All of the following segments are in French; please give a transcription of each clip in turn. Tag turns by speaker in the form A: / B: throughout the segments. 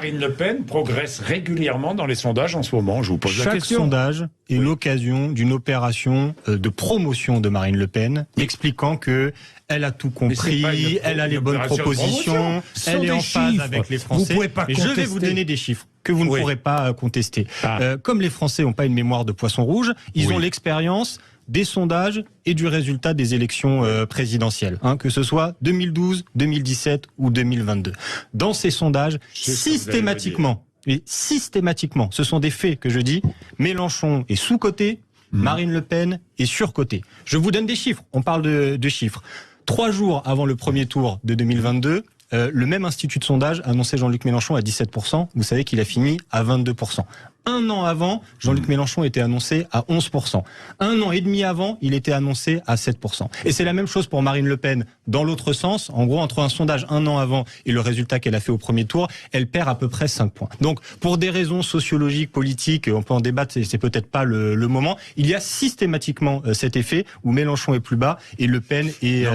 A: Marine Le Pen progresse régulièrement dans les sondages en ce moment. Je vous pose la question.
B: Chaque sondage est l'occasion d'une opération de promotion de Marine Le Pen, expliquant que elle a tout compris, elle a les bonnes propositions, elle est en phase avec les Français.
A: Vous pouvez pas contester.
B: Je vais vous donner des chiffres que vous ne pourrez pas contester. Comme les Français n'ont pas une mémoire de poisson rouge, ils ont l'expérience des sondages et du résultat des élections présidentielles, que ce soit 2012, 2017 ou 2022. Dans ces sondages, systématiquement, ce sont des faits que je dis, Mélenchon est sous-coté, Marine Le Pen est surcotée. Je vous donne des chiffres, on parle de chiffres. 3 jours avant le premier tour de 2022, le même institut de sondage annonçait Jean-Luc Mélenchon à 17%. Vous savez qu'il a fini à 22%. 1 an avant, Jean-Luc Mélenchon était annoncé à 11%. 1 an et demi avant, il était annoncé à 7%. Et c'est la même chose pour Marine Le Pen dans l'autre sens. En gros, entre un sondage 1 an avant et le résultat qu'elle a fait au premier tour, elle perd à peu près 5 points. Donc, pour des raisons sociologiques, politiques, on peut en débattre, c'est peut-être pas le moment, il y a systématiquement cet effet où Mélenchon est plus bas et Le Pen est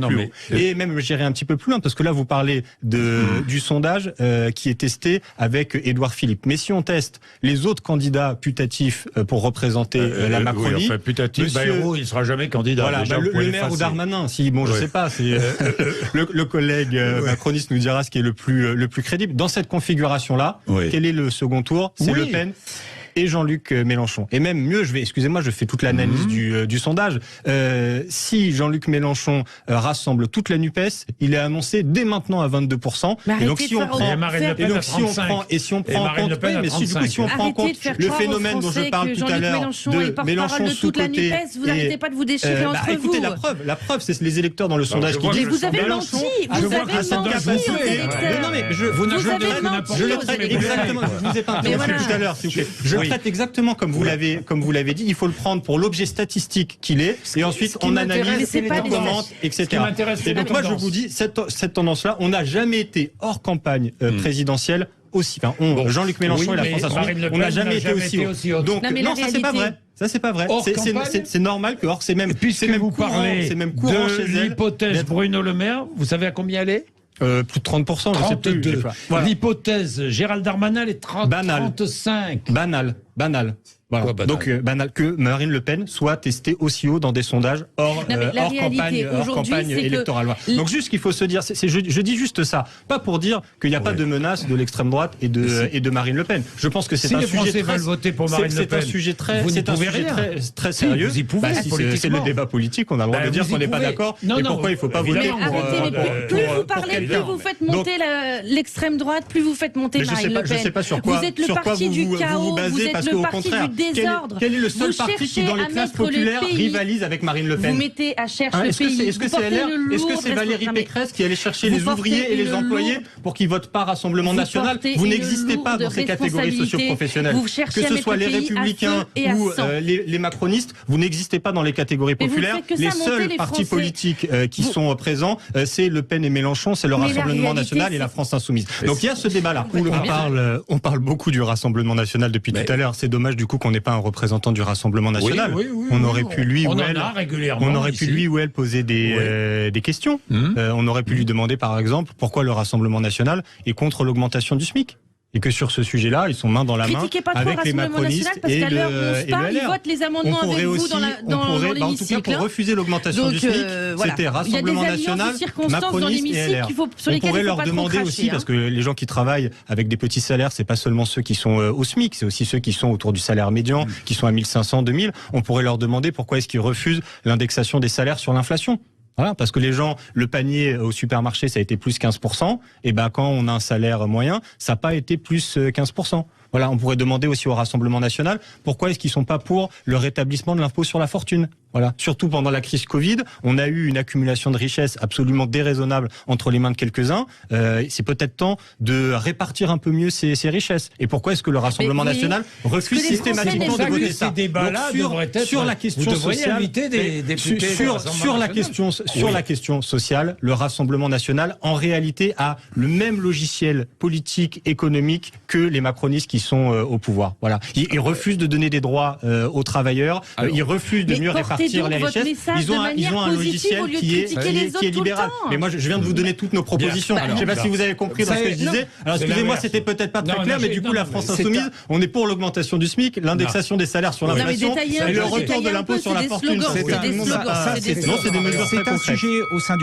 B: plus haut. Et même, j'irai un petit peu plus loin, parce que là, vous parlez du sondage qui est testé avec Édouard Philippe. Mais si on teste les autres candidats putatifs pour représenter la Macronie.
A: Oui, putatif, Bayrou, il ne sera jamais candidat.
B: Voilà, le maire ou Darmanin, je sais pas, le collègue macroniste nous dira ce qui est le plus crédible. Dans cette configuration-là, quel est le second tour? C'est Le Pen et Jean-Luc Mélenchon. Et même mieux, je fais toute l'analyse du sondage. Si Jean-Luc Mélenchon rassemble toute la NUPES, il est annoncé dès maintenant à 22%. Et donc si on prend en compte le phénomène dont je parle tout à l'heure de Mélenchon sous-côté,
C: vous n'arrêtez pas de vous déchirer entre vous.
B: Écoutez, la preuve, c'est les électeurs dans le sondage qui disent.
C: Mais vous avez menti, vous avez menti aux électeurs.
B: Non mais je le traite exactement. Je vous ai pas interrompu tout à l'heure, s'il vous plaît. Je le traite exactement comme vous l'avez dit. Il faut le prendre pour l'objet statistique qu'il est, et ensuite on analyse, on commente, etc. Et donc moi je vous dis, cette tendance-là, on n'a jamais été hors campagne présidentielle aussi. Jean-Luc Mélenchon et la France Insoumise, on n'a jamais été aussi haut. Donc non, ça c'est pas vrai. Ça c'est pas vrai. C'est normal que c'est même courant
A: de l'hypothèse Bruno Le Maire. Vous savez à combien elle est?
B: Plus de 30%, je sais plus.
A: Voilà. L'hypothèse Gérald Darmanin est 35.
B: Banal. Voilà. Donc banal que Marine Le Pen soit testée aussi haut dans des sondages hors campagne électorale. Donc juste ce qu'il faut se dire, je dis juste ça, pas pour dire qu'il n'y a pas de menace de l'extrême droite et de Marine Le Pen. Je pense que c'est un sujet très sérieux.
A: Vous y pouvez,
B: c'est le débat politique, on a le droit de dire qu'on n'est pas d'accord. Et pourquoi il ne faut pas voter pour...
C: Plus vous parlez, plus vous faites monter l'extrême droite, plus vous faites monter Marine Le Pen.
B: Je sais pas sur quoi
C: vous êtes le parti du chaos, vous êtes le parti du désordre.
B: Quel est le seul parti qui, dans les classes populaires, rivalise avec Marine Le Pen?
C: Vous mettez à chercher le pays.
B: Est-ce que c'est LR? Est-ce que c'est Valérie Pécresse qui allait chercher les ouvriers et les employés pour qu'ils votent pas Rassemblement National? Vous n'existez pas dans ces catégories socioprofessionnelles. Que ce soit les Républicains ou les macronistes, vous n'existez pas dans les catégories populaires. Les seuls partis politiques qui sont présents, c'est Le Pen et Mélenchon, c'est le Rassemblement National et la France Insoumise. Donc il y a ce débat-là. On parle beaucoup du Rassemblement National depuis tout à l'heure. C'est dommage du coup qu'on n'ait pas un représentant du Rassemblement National. On aurait pu lui ou elle poser des questions. On aurait pu lui demander par exemple pourquoi le Rassemblement National est contre l'augmentation du SMIC. Et que sur ce sujet-là, ils sont main dans la main avec les macronistes et le LR.
C: Ils votent les amendements avec vous dans l'hémicycle.
B: En tout cas, pour refuser l'augmentation du SMIC, c'était Rassemblement National, macronistes et LR. On pourrait leur demander aussi, parce que les gens qui travaillent avec des petits salaires, c'est pas seulement ceux qui sont au SMIC, c'est aussi ceux qui sont autour du salaire médian, qui sont à 1500, 2000. On pourrait leur demander pourquoi est-ce qu'ils refusent l'indexation des salaires sur l'inflation. Voilà, parce que les gens, le panier au supermarché, ça a été plus 15%, et quand on a un salaire moyen, ça n'a pas été plus 15%. Voilà, on pourrait demander aussi au Rassemblement National pourquoi est-ce qu'ils sont pas pour le rétablissement de l'impôt sur la fortune. Voilà, surtout pendant la crise Covid, on a eu une accumulation de richesses absolument déraisonnable entre les mains de quelques-uns. C'est peut-être temps de répartir un peu mieux ces richesses. Et pourquoi est-ce que le Rassemblement National refuse systématiquement de voter ça? Sur la question sociale, sur la question sociale, le Rassemblement National, en réalité, a le même logiciel politique, économique que les macronistes qui sont au pouvoir. Voilà. Ils refusent de donner des droits aux travailleurs. Ils refusent de mieux répartir les richesses. Ils ont un logiciel qui est libéral. Mais moi, je viens de vous donner toutes nos propositions. Je ne sais pas si vous avez compris dans ce que je disais. Alors, excusez-moi, c'était peut-être pas très clair, mais du coup, la France insoumise, on est pour l'augmentation du SMIC, l'indexation des salaires sur l'inflation et le retour de l'impôt sur la fortune.
C: C'est des slogans.
B: Non, c'est des mesures très concrètes.
D: C'est un sujet au sein du